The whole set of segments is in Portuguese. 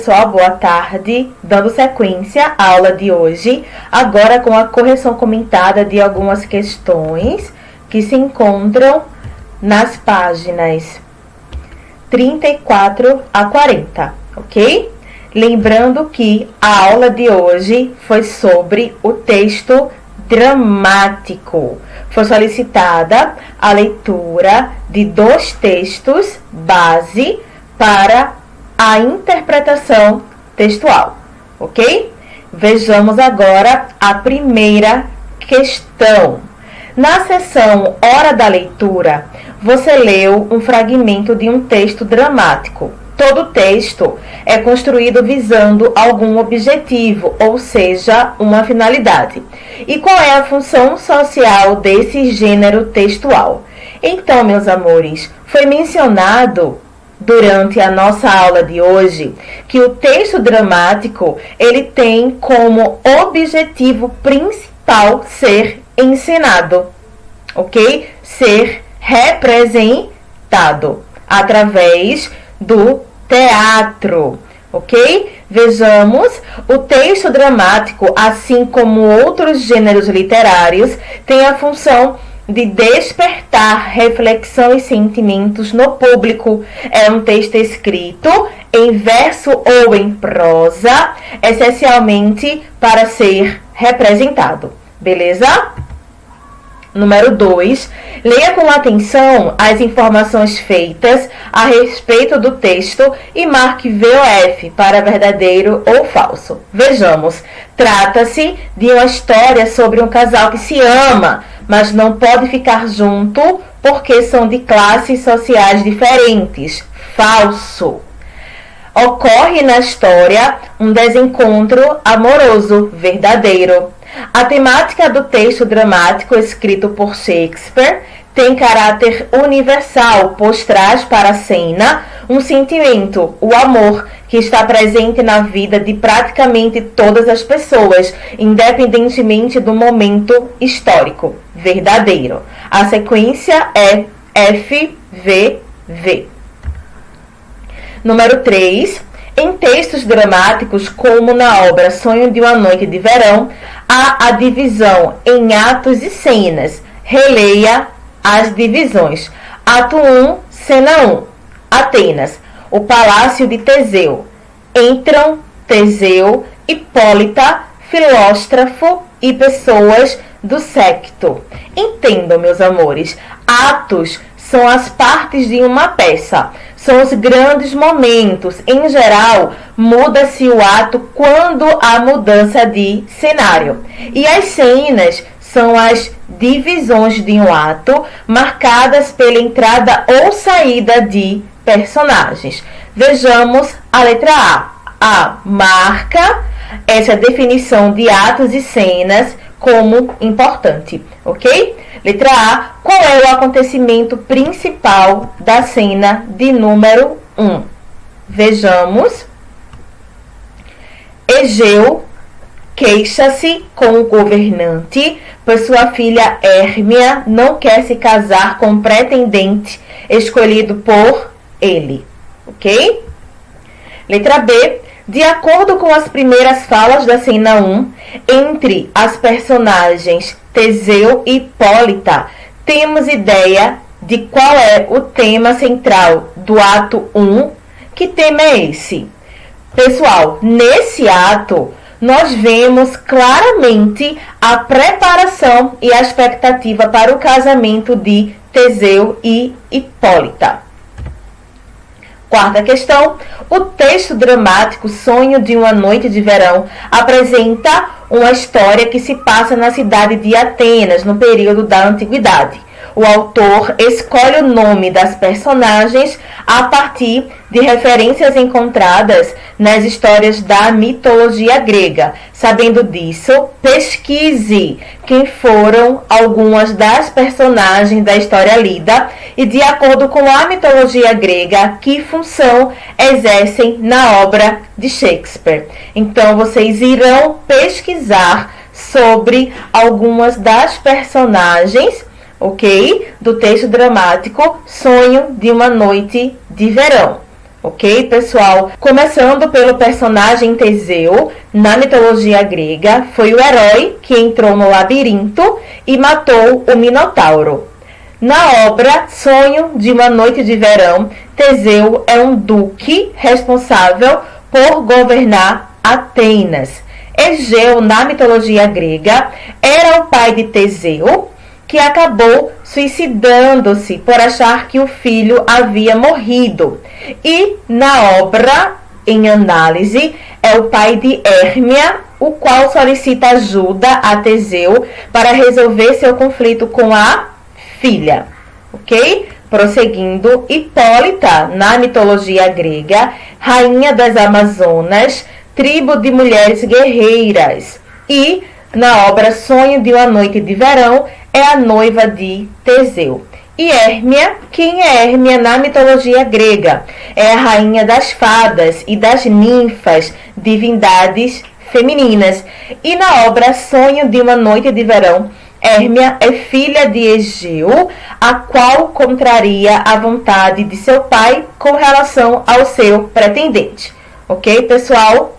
Pessoal, boa tarde, dando sequência à aula de hoje, agora com a correção comentada de algumas questões que se encontram nas páginas 34 a 40, ok? Lembrando que a aula de hoje foi sobre o texto dramático. Foi solicitada a leitura de 2 textos base para a interpretação textual, ok? Vejamos agora a primeira questão. Na seção Hora da Leitura, você leu um fragmento de um texto dramático. Todo texto é construído visando algum objetivo, ou seja, uma finalidade. E qual é a função social desse gênero textual? Então, meus amores, foi mencionado durante a nossa aula de hoje que o texto dramático ele tem como objetivo principal ser ensinado, ok? Ser representado através do teatro, ok? Vejamos, o texto dramático, assim como outros gêneros literários, tem a função de despertar reflexão e sentimentos no público. É um texto escrito em verso ou em prosa, essencialmente para ser representado. Beleza? Número 2. Leia com atenção as informações feitas a respeito do texto e marque VOF para verdadeiro ou falso. Vejamos. Trata-se de uma história sobre um casal que se ama, mas não pode ficar junto porque são de classes sociais diferentes. Falso. Ocorre na história um desencontro amoroso. Verdadeiro. A temática do texto dramático escrito por Shakespeare tem caráter universal, pois traz para a cena um sentimento, o amor, que está presente na vida de praticamente todas as pessoas, independentemente do momento histórico. Verdadeiro. A sequência é FVV. Número 3. Em textos dramáticos, como na obra Sonho de uma Noite de Verão, há a divisão em atos e cenas. Releia as divisões. Ato 1, cena 1. Atenas, o palácio de Teseu. Entram Teseu, Hipólita, Filóstrafo e pessoas do séquito. Entendam, meus amores, atos são as partes de uma peça. São os grandes momentos. Em geral, muda-se o ato quando há mudança de cenário. E as cenas são as divisões de um ato, marcadas pela entrada ou saída de personagens. Vejamos a letra A. A marca essa definição de atos e cenas como importante, ok? Letra A. Qual é o acontecimento principal da cena de número 1? Vejamos. Egeu queixa-se com o governante, pois sua filha Hérmia não quer se casar com o pretendente escolhido por ele, ok? Letra B. De acordo com as primeiras falas da cena 1, entre as personagens Teseu e Hipólita, temos ideia de qual é o tema central do ato 1. Que tema é esse? Pessoal, nesse ato, nós vemos claramente a preparação e a expectativa para o casamento de Teseu e Hipólita. Quarta questão. O texto dramático Sonho de uma Noite de Verão apresenta uma história que se passa na cidade de Atenas, no período da Antiguidade. O autor escolhe o nome das personagens a partir de referências encontradas nas histórias da mitologia grega. Sabendo disso, pesquise quem foram algumas das personagens da história lida e, de acordo com a mitologia grega, que função exercem na obra de Shakespeare. Então, vocês irão pesquisar sobre algumas das personagens, ok? Do texto dramático Sonho de uma Noite de Verão. Ok, pessoal? Começando pelo personagem Teseu, na mitologia grega, foi o herói que entrou no labirinto e matou o Minotauro. Na obra Sonho de uma Noite de Verão, Teseu é um duque responsável por governar Atenas. Egeu, na mitologia grega, era o pai de Teseu, que acabou suicidando-se por achar que o filho havia morrido. E na obra, em análise, é o pai de Hérmia, o qual solicita ajuda a Teseu para resolver seu conflito com a filha. Ok? Prosseguindo, Hipólita, na mitologia grega, rainha das Amazonas, tribo de mulheres guerreiras. E na obra Sonho de uma Noite de Verão, é a noiva de Teseu. E Hérmia, quem é Hérmia na mitologia grega? É a rainha das fadas e das ninfas, divindades femininas. E na obra Sonho de uma Noite de Verão, Hérmia é filha de Egeu, a qual contraria a vontade de seu pai com relação ao seu pretendente. Ok, pessoal?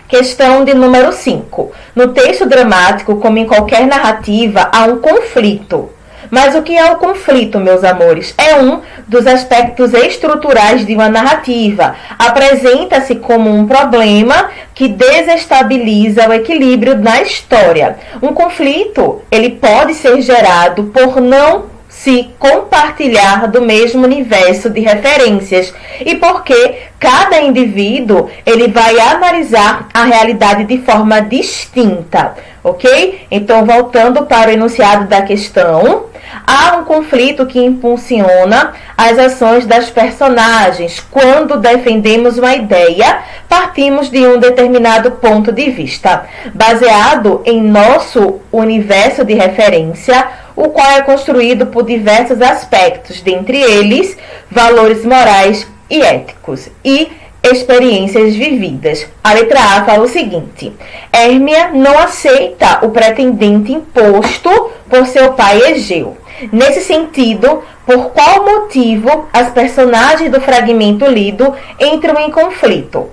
Questão de número 5. No texto dramático, como em qualquer narrativa, há um conflito. Mas o que é o conflito, meus amores? É um dos aspectos estruturais de uma narrativa. Apresenta-se como um problema que desestabiliza o equilíbrio na história. Um conflito, ele pode ser gerado por não se compartilhar do mesmo universo de referências e porque cada indivíduo ele vai analisar a realidade de forma distinta, ok? Então, voltando para o enunciado da questão, há um conflito que impulsiona as ações das personagens. Quando defendemos uma ideia, partimos de um determinado ponto de vista, baseado em nosso universo de referência, o qual é construído por diversos aspectos, dentre eles valores morais e éticos e experiências vividas. A letra A fala o seguinte: Hérmia não aceita o pretendente imposto por seu pai Egeu. Nesse sentido, por qual motivo as personagens do fragmento lido entram em conflito?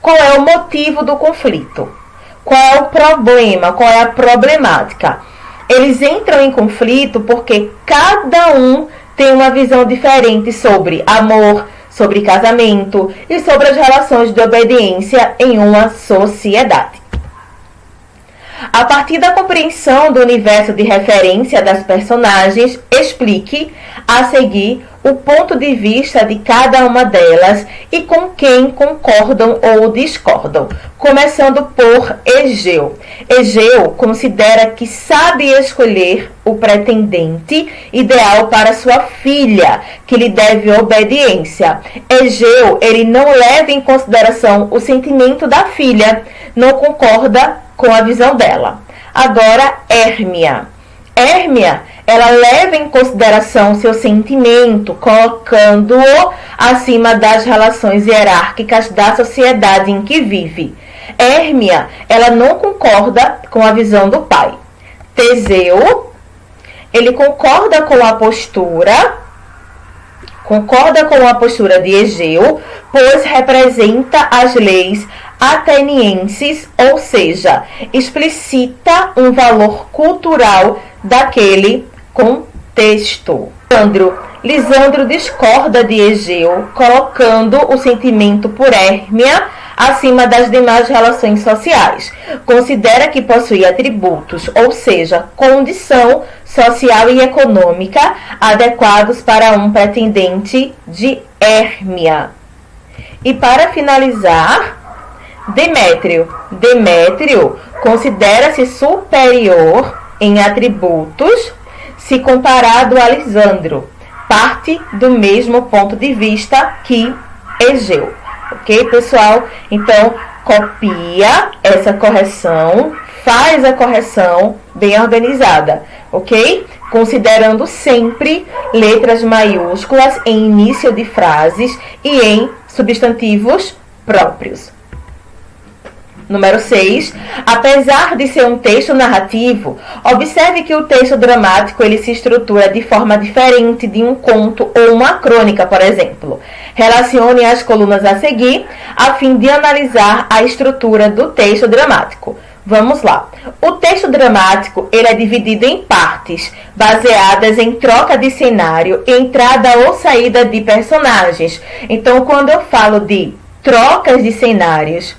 Qual é o motivo do conflito? Qual é o problema? Qual é a problemática? Eles entram em conflito porque cada um tem uma visão diferente sobre amor, sobre casamento e sobre as relações de obediência em uma sociedade. A partir da compreensão do universo de referência das personagens, explique a seguir o ponto de vista de cada uma delas e com quem concordam ou discordam, começando por Egeu. Egeu considera que sabe escolher o pretendente ideal para sua filha, que lhe deve obediência. Egeu, ele não leva em consideração o sentimento da filha, não concorda com a visão dela. Agora, Hérmia. Hérmia, ela leva em consideração seu sentimento, colocando-o acima das relações hierárquicas da sociedade em que vive. Hérmia, ela não concorda com a visão do pai. Teseu, ele concorda com a postura de Egeu, pois representa as leis atenienses, ou seja, explicita um valor cultural daquele contexto. Lisandro discorda de Egeu, colocando o sentimento por Hérmia acima das demais relações sociais. Considera que possui atributos, ou seja, condição social e econômica adequados para um pretendente de Hérmia. E para finalizar, Demétrio considera-se superior em atributos se comparado a Lisandro. Parte do mesmo ponto de vista que Egeu. Ok, pessoal? Então, copia essa correção, faz a correção bem organizada, ok? Considerando sempre letras maiúsculas em início de frases e em substantivos próprios. Número 6. Apesar de ser um texto narrativo, observe que o texto dramático ele se estrutura de forma diferente de um conto ou uma crônica, por exemplo. Relacione as colunas a seguir a fim de analisar a estrutura do texto dramático. Vamos lá. O texto dramático ele é dividido em partes, baseadas em troca de cenário, entrada ou saída de personagens. Então, quando eu falo de trocas de cenários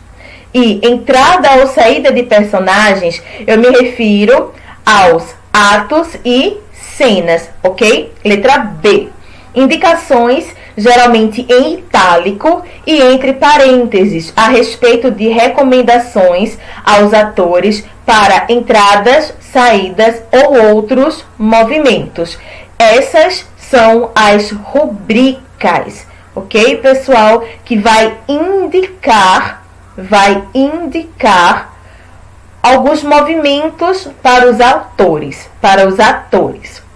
e entrada ou saída de personagens, eu me refiro aos atos e cenas, ok? Letra B. Indicações, geralmente em itálico e entre parênteses, a respeito de recomendações aos atores para entradas, saídas ou outros movimentos. Essas são as rubricas, ok, pessoal? Que vai indicar alguns movimentos para os autores, para os atores.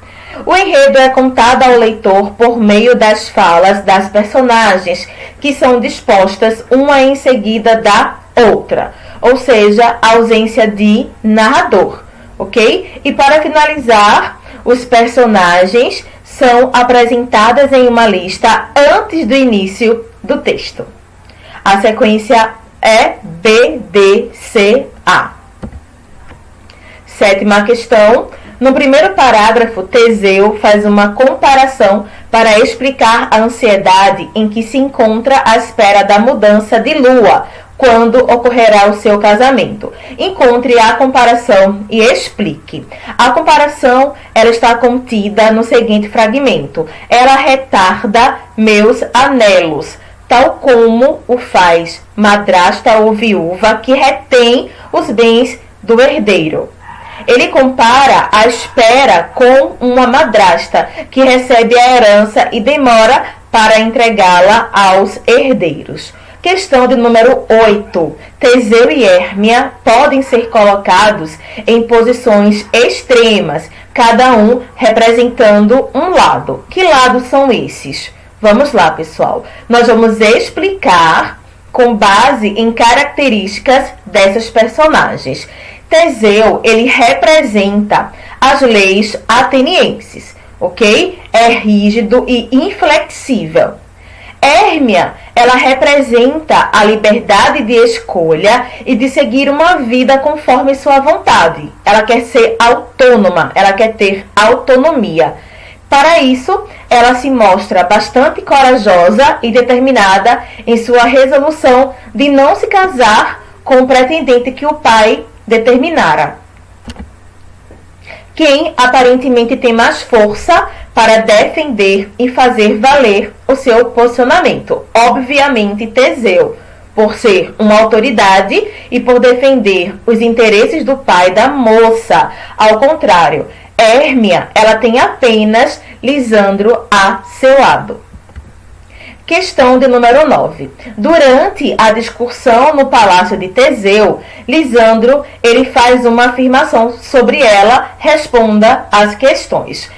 O enredo é contado ao leitor por meio das falas das personagens, que são dispostas uma em seguida da outra, ou seja, a ausência de narrador, ok? E para finalizar, os personagens são apresentados em uma lista antes do início do texto. A sequência é BDCA. Sétima questão. No primeiro parágrafo, Teseu faz uma comparação para explicar a ansiedade em que se encontra à espera da mudança de lua, quando ocorrerá o seu casamento. Encontre a comparação e explique. A comparação ela está contida no seguinte fragmento. Ela retarda meus anelos, tal como o faz madrasta ou viúva que retém os bens do herdeiro. Ele compara a espera com uma madrasta que recebe a herança e demora para entregá-la aos herdeiros. Questão de número 8. Teseu e Hérmia podem ser colocados em posições extremas, cada um representando um lado. Que lados são esses? Vamos lá, pessoal. Nós vamos explicar com base em características dessas personagens. Teseu, ele representa as leis atenienses, ok? É rígido e inflexível. Hérmia, ela representa a liberdade de escolha e de seguir uma vida conforme sua vontade. Ela quer ser autônoma, ela quer ter autonomia. Para isso, ela se mostra bastante corajosa e determinada em sua resolução de não se casar com o pretendente que o pai determinara. Quem aparentemente tem mais força para defender e fazer valer o seu posicionamento? Obviamente Teseu, por ser uma autoridade e por defender os interesses do pai da moça. Ao contrário, Hérmia, ela tem apenas Lisandro a seu lado. Questão de número 9. Durante a discussão no palácio de Teseu, Lisandro ele faz uma afirmação sobre ela. Responda às questões.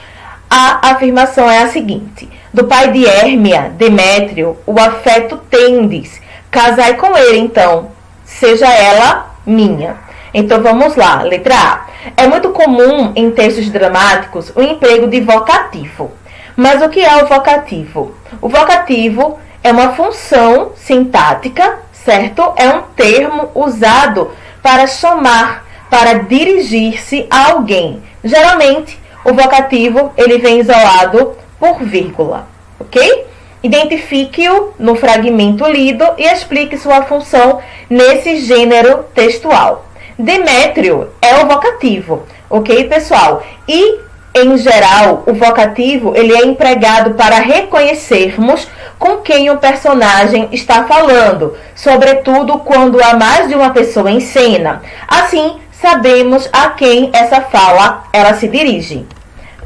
A afirmação é a seguinte: do pai de Hérmia, Demétrio, o afeto tendes. Casai com ele, então, seja ela minha. Então vamos lá, letra A. É muito comum em textos dramáticos o emprego de vocativo. Mas o que é o vocativo? O vocativo é uma função sintática, certo? É um termo usado para chamar, para dirigir-se a alguém. Geralmente, o vocativo ele vem isolado por vírgula, ok? Identifique-o no fragmento lido e explique sua função nesse gênero textual. Demétrio é o vocativo, ok, pessoal? E em geral, o vocativo ele é empregado para reconhecermos com quem o personagem está falando, sobretudo quando há mais de uma pessoa em cena. Assim, sabemos a quem essa fala ela se dirige.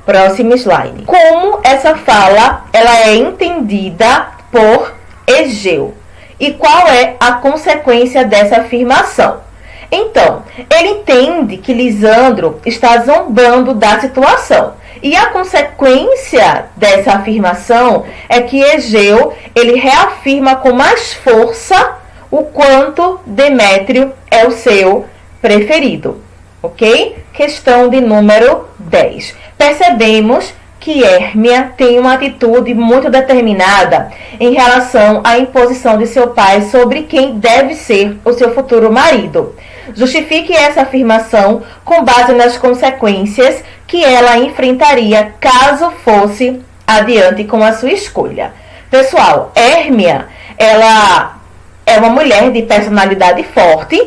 Próximo slide. Como essa fala ela é entendida por Egeu? E qual é a consequência dessa afirmação? Então, ele entende que Lisandro está zombando da situação. E a consequência dessa afirmação é que Egeu ele reafirma com mais força o quanto Demétrio é o seu preferido. Ok? Questão de número 10. Percebemos que Hérmia tem uma atitude muito determinada em relação à imposição de seu pai sobre quem deve ser o seu futuro marido. Justifique essa afirmação com base nas consequências que ela enfrentaria caso fosse adiante com a sua escolha. Pessoal, Hérmia, ela é uma mulher de personalidade forte.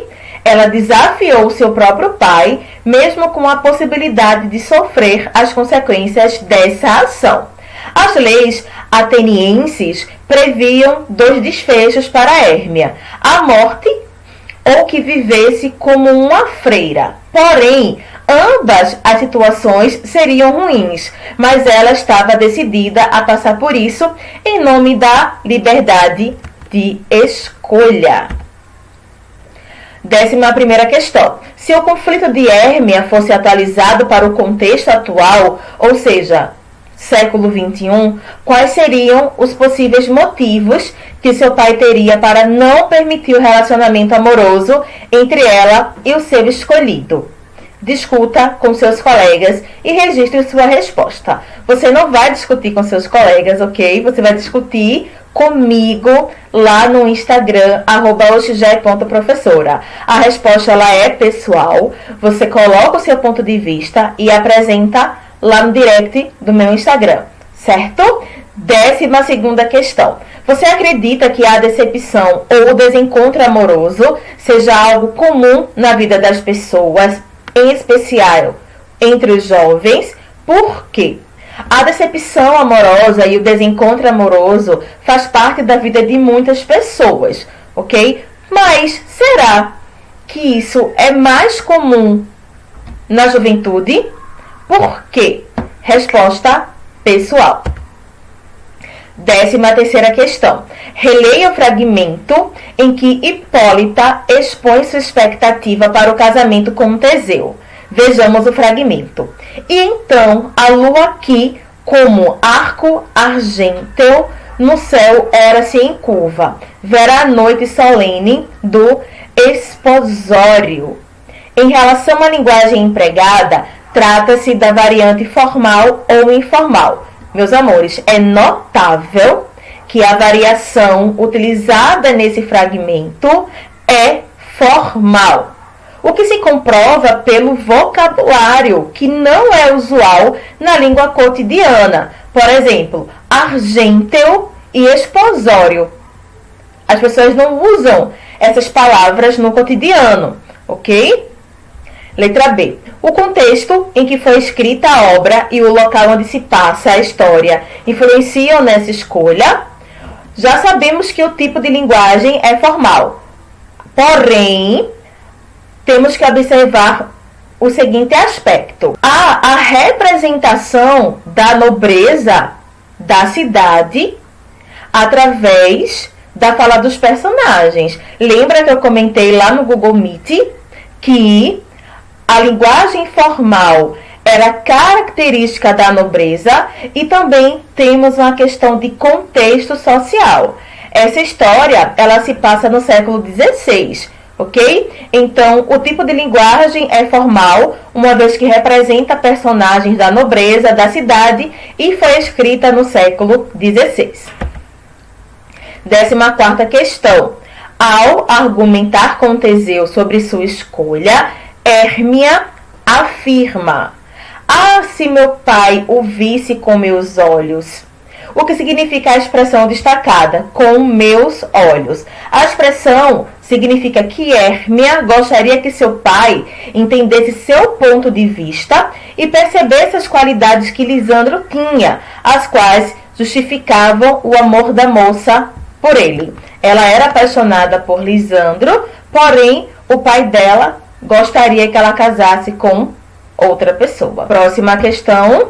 Ela desafiou seu próprio pai, mesmo com a possibilidade de sofrer as consequências dessa ação. As leis atenienses previam 2 desfechos para Hérmia: a morte ou que vivesse como uma freira. Porém, ambas as situações seriam ruins, mas ela estava decidida a passar por isso em nome da liberdade de escolha. 11ª questão. Se o conflito de Hérmia fosse atualizado para o contexto atual, ou seja, século XXI, quais seriam os possíveis motivos que seu pai teria para não permitir o relacionamento amoroso entre ela e o seu escolhido? Discuta com seus colegas e registre sua resposta. Você não vai discutir com seus colegas, ok? Você vai discutir comigo lá no Instagram, @oxigé.professora. A resposta ela é pessoal. Você coloca o seu ponto de vista e apresenta lá no direct do meu Instagram, certo? 12ª questão. Você acredita que a decepção ou o desencontro amoroso seja algo comum na vida das pessoas, em especial entre os jovens? Por quê? A decepção amorosa e o desencontro amoroso faz parte da vida de muitas pessoas, ok? Mas será que isso é mais comum na juventude? Por quê? Resposta pessoal. 13ª questão. Releia o fragmento em que Hipólita expõe sua expectativa para o casamento com Teseu. Vejamos o fragmento. E então a lua aqui, como arco argênteo, no céu era-se em curva. Verá a noite solene do esposório. Em relação à linguagem empregada, trata-se da variante formal ou informal. Meus amores, é notável que a variação utilizada nesse fragmento é formal, o que se comprova pelo vocabulário, que não é usual na língua cotidiana. Por exemplo, argênteo e esposório. As pessoas não usam essas palavras no cotidiano, ok? Letra B. O contexto em que foi escrita a obra e o local onde se passa a história influenciam nessa escolha. Já sabemos que o tipo de linguagem é formal. Porém, temos que observar o seguinte aspecto. Há a representação da nobreza da cidade através da fala dos personagens. Lembra que eu comentei lá no Google Meet que a linguagem formal era característica da nobreza e também temos uma questão de contexto social. Essa história, ela se passa no século XVI, ok? Então, o tipo de linguagem é formal, uma vez que representa personagens da nobreza da cidade e foi escrita no século XVI. 14ª questão. Ao argumentar com Teseu sobre sua escolha, Hérmia afirma: "Ah, se meu pai o visse com meus olhos." O que significa a expressão destacada, com meus olhos? A expressão significa que Hérmia gostaria que seu pai entendesse seu ponto de vista e percebesse as qualidades que Lisandro tinha, as quais justificavam o amor da moça por ele. Ela era apaixonada por Lisandro, porém o pai dela gostaria que ela casasse com outra pessoa. Próxima questão.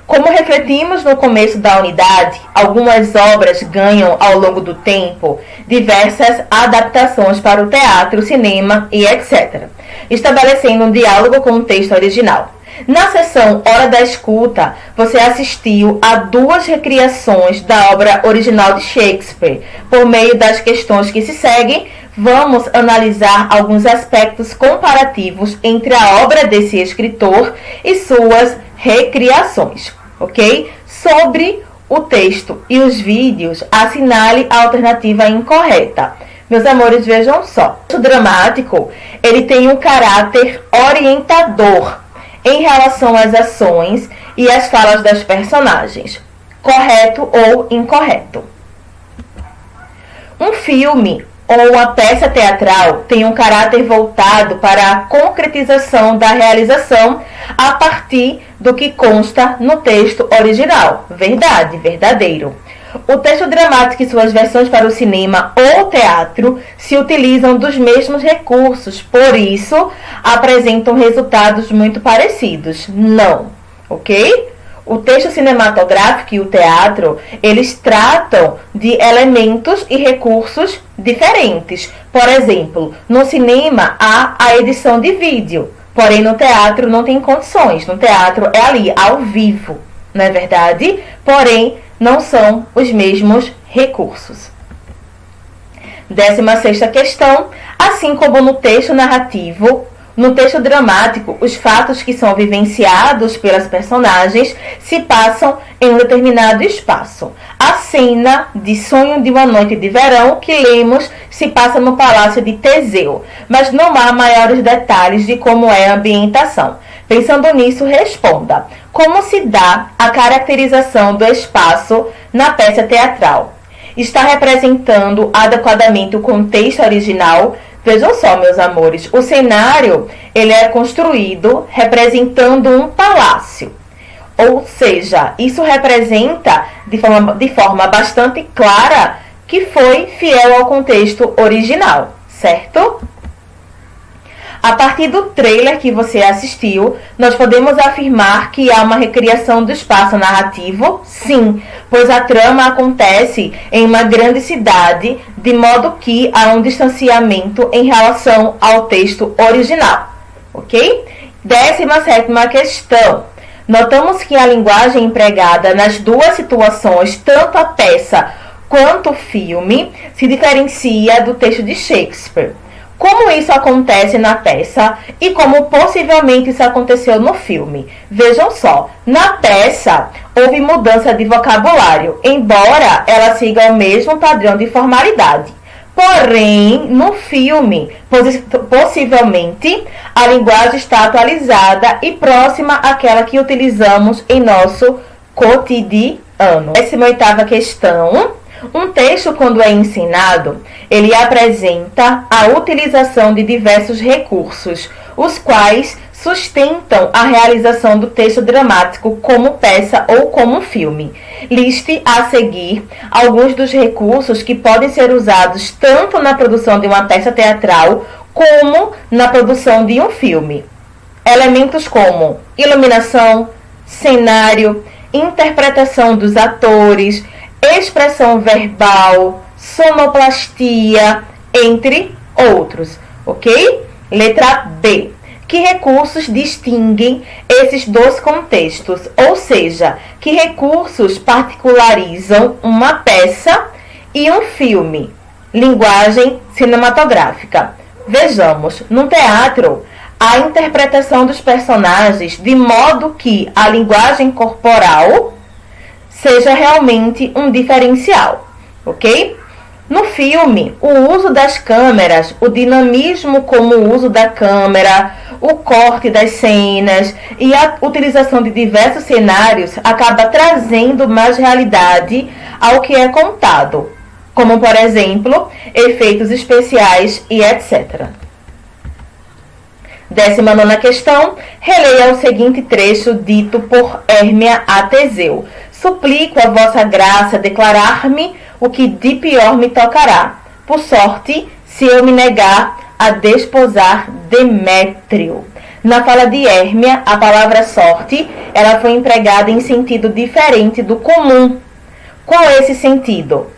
Como refletimos no começo da unidade, algumas obras ganham ao longo do tempo diversas adaptações para o teatro, cinema e etc., estabelecendo um diálogo com o texto original. Na sessão Hora da Escuta, você assistiu a 2 recriações da obra original de Shakespeare. Por meio das questões que se seguem, vamos analisar alguns aspectos comparativos entre a obra desse escritor e suas recriações, ok? Sobre o texto e os vídeos, assinale a alternativa incorreta. Meus amores, vejam só. O dramático, ele tem um caráter orientador em relação às ações e às falas das personagens. Correto ou incorreto? Um filme ou uma peça teatral tem um caráter voltado para a concretização da realização a partir do que consta no texto original. Verdade, verdadeiro. O texto dramático e suas versões para o cinema ou teatro se utilizam dos mesmos recursos, por isso apresentam resultados muito parecidos. Não, ok? O texto cinematográfico e o teatro, eles tratam de elementos e recursos diferentes. Por exemplo, no cinema há a edição de vídeo, porém no teatro não tem condições. No teatro é ali, ao vivo, não é verdade? Porém, não são os mesmos recursos. 16ª questão. Assim como no texto narrativo, no texto dramático, os fatos que são vivenciados pelas personagens se passam em um determinado espaço. A cena de Sonho de uma Noite de Verão que lemos se passa no Palácio de Teseu, mas não há maiores detalhes de como é a ambientação. Pensando nisso, responda: como se dá a caracterização do espaço na peça teatral? Está representando adequadamente o contexto original? Vejam só, meus amores, o cenário ele é construído representando um palácio. Ou seja, isso representa de forma bastante clara que foi fiel ao contexto original, certo? A partir do trailer que você assistiu, nós podemos afirmar que há uma recriação do espaço narrativo? Sim, pois a trama acontece em uma grande cidade, de modo que há um distanciamento em relação ao texto original, ok? 17ª questão. Notamos que a linguagem empregada nas 2 situações, tanto a peça quanto o filme, se diferencia do texto de Shakespeare. Como isso acontece na peça e como possivelmente isso aconteceu no filme? Vejam só, na peça houve mudança de vocabulário, embora ela siga o mesmo padrão de formalidade. Porém, no filme, possivelmente, a linguagem está atualizada e próxima àquela que utilizamos em nosso cotidiano. 18ª questão. Um texto, quando é ensinado, ele apresenta a utilização de diversos recursos, os quais sustentam a realização do texto dramático como peça ou como filme. Liste a seguir alguns dos recursos que podem ser usados tanto na produção de uma peça teatral como na produção de um filme. Elementos como iluminação, cenário, interpretação dos atores, expressão verbal, sonoplastia, entre outros, ok? Letra B. Que recursos distinguem esses 2 contextos? Ou seja, que recursos particularizam uma peça e um filme? Linguagem cinematográfica. Vejamos, no teatro, a interpretação dos personagens de modo que a linguagem corporal seja realmente um diferencial, ok? No filme, o uso das câmeras, o dinamismo como o uso da câmera, o corte das cenas e a utilização de diversos cenários acaba trazendo mais realidade ao que é contado, como, por exemplo, efeitos especiais e etc. 19ª questão. Releia o seguinte trecho dito por Hérmia a Teseu. Suplico a vossa graça declarar-me o que de pior me tocará. Por sorte, se eu me negar a desposar Demétrio. Na fala de Hérmia, a palavra sorte, ela foi empregada em sentido diferente do comum. Qual é esse sentido?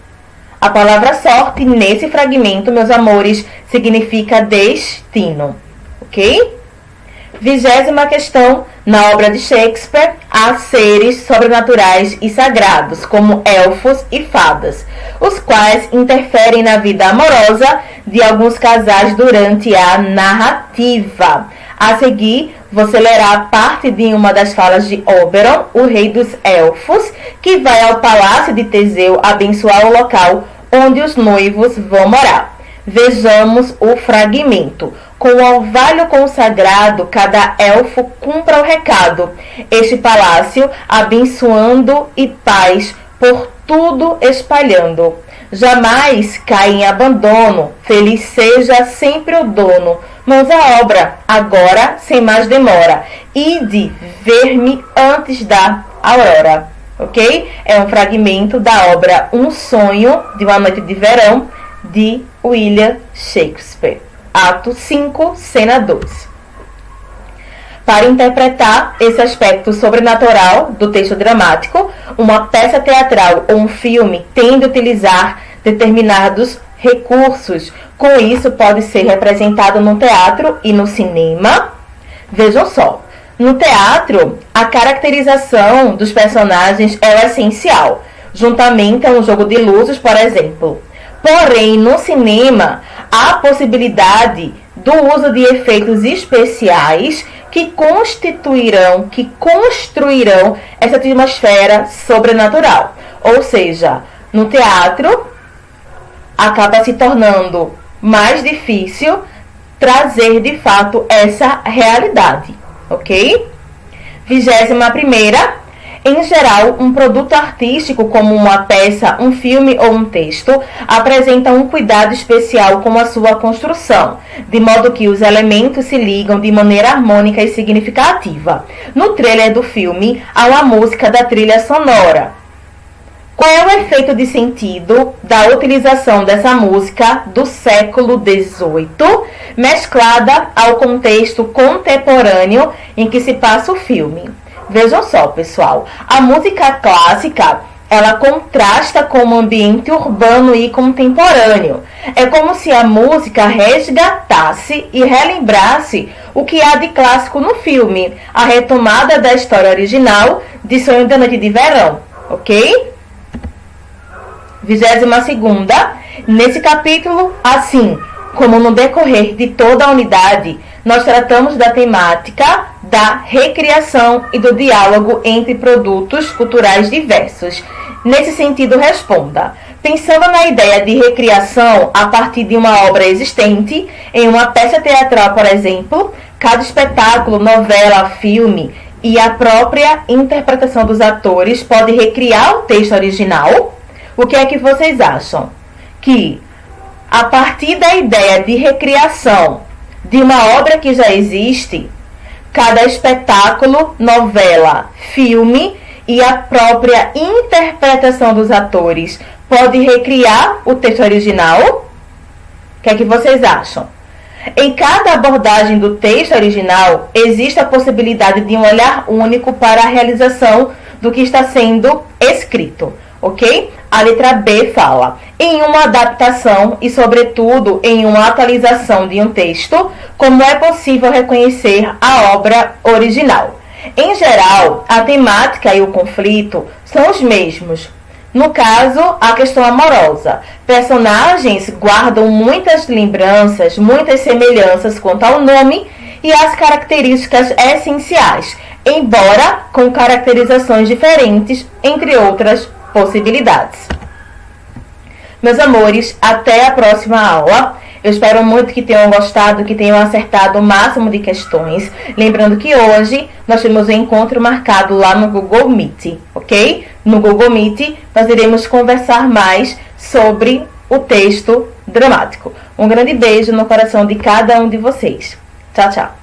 A palavra sorte, nesse fragmento, meus amores, significa destino, ok? 20ª questão. Na obra de Shakespeare, há seres sobrenaturais e sagrados, como elfos e fadas, os quais interferem na vida amorosa de alguns casais durante a narrativa. A seguir, você lerá parte de uma das falas de Oberon, o rei dos elfos, que vai ao palácio de Teseu abençoar o local onde os noivos vão morar. Vejamos o fragmento. Com o orvalho consagrado, cada elfo cumpra o recado. Este palácio, abençoando e paz por tudo espalhando. Jamais cai em abandono, feliz seja sempre o dono. Mãos à obra, agora, sem mais demora. Ide ver-me antes da aurora. Ok? É um fragmento da obra Um Sonho de uma Noite de Verão, de William Shakespeare. Ato 5, cena 2. Para interpretar esse aspecto sobrenatural do texto dramático, uma peça teatral ou um filme tem de utilizar determinados recursos. Com isso, pode ser representado no teatro e no cinema. Vejam só, no teatro, a caracterização dos personagens é o essencial, juntamente a um jogo de luzes, por exemplo. Porém, no cinema, há a possibilidade do uso de efeitos especiais que construirão essa atmosfera sobrenatural. Ou seja, no teatro, acaba se tornando mais difícil trazer de fato essa realidade, ok? 21ª. Em geral, um produto artístico como uma peça, um filme ou um texto apresenta um cuidado especial com a sua construção, de modo que os elementos se ligam de maneira harmônica e significativa. No trailer do filme, há uma música da trilha sonora. Qual é o efeito de sentido da utilização dessa música do século XVIII, mesclada ao contexto contemporâneo em que se passa o filme? Vejam só, pessoal, a música clássica, ela contrasta com o ambiente urbano e contemporâneo. É como se a música resgatasse e relembrasse o que há de clássico no filme, a retomada da história original de Sonho da Noite de Verão, ok? 22ª. Nesse capítulo, assim como no decorrer de toda a unidade, nós tratamos da temática da recriação e do diálogo entre produtos culturais diversos. Nesse sentido, responda. Pensando na ideia de recriação a partir de uma obra existente, em uma peça teatral, por exemplo, cada espetáculo, novela, filme e a própria interpretação dos atores pode recriar o texto original? O que é que vocês acham? Que, a partir da ideia de recriação de uma obra que já existe, cada espetáculo, novela, filme e a própria interpretação dos atores pode recriar o texto original? O que é que vocês acham? Em cada abordagem do texto original, existe a possibilidade de um olhar único para a realização do que está sendo escrito, ok? A letra B fala: em uma adaptação e, sobretudo, em uma atualização de um texto, como é possível reconhecer a obra original? Em geral, a temática e o conflito são os mesmos. No caso, a questão amorosa. Personagens guardam muitas lembranças, muitas semelhanças quanto ao nome e às características essenciais, embora com caracterizações diferentes, entre outras possibilidades. Meus amores, até a próxima aula. Eu espero muito que tenham gostado, que tenham acertado o máximo de questões. Lembrando que hoje nós temos um encontro marcado lá no Google Meet, ok? No Google Meet nós iremos conversar mais sobre o texto dramático. Um grande beijo no coração de cada um de vocês. Tchau, tchau.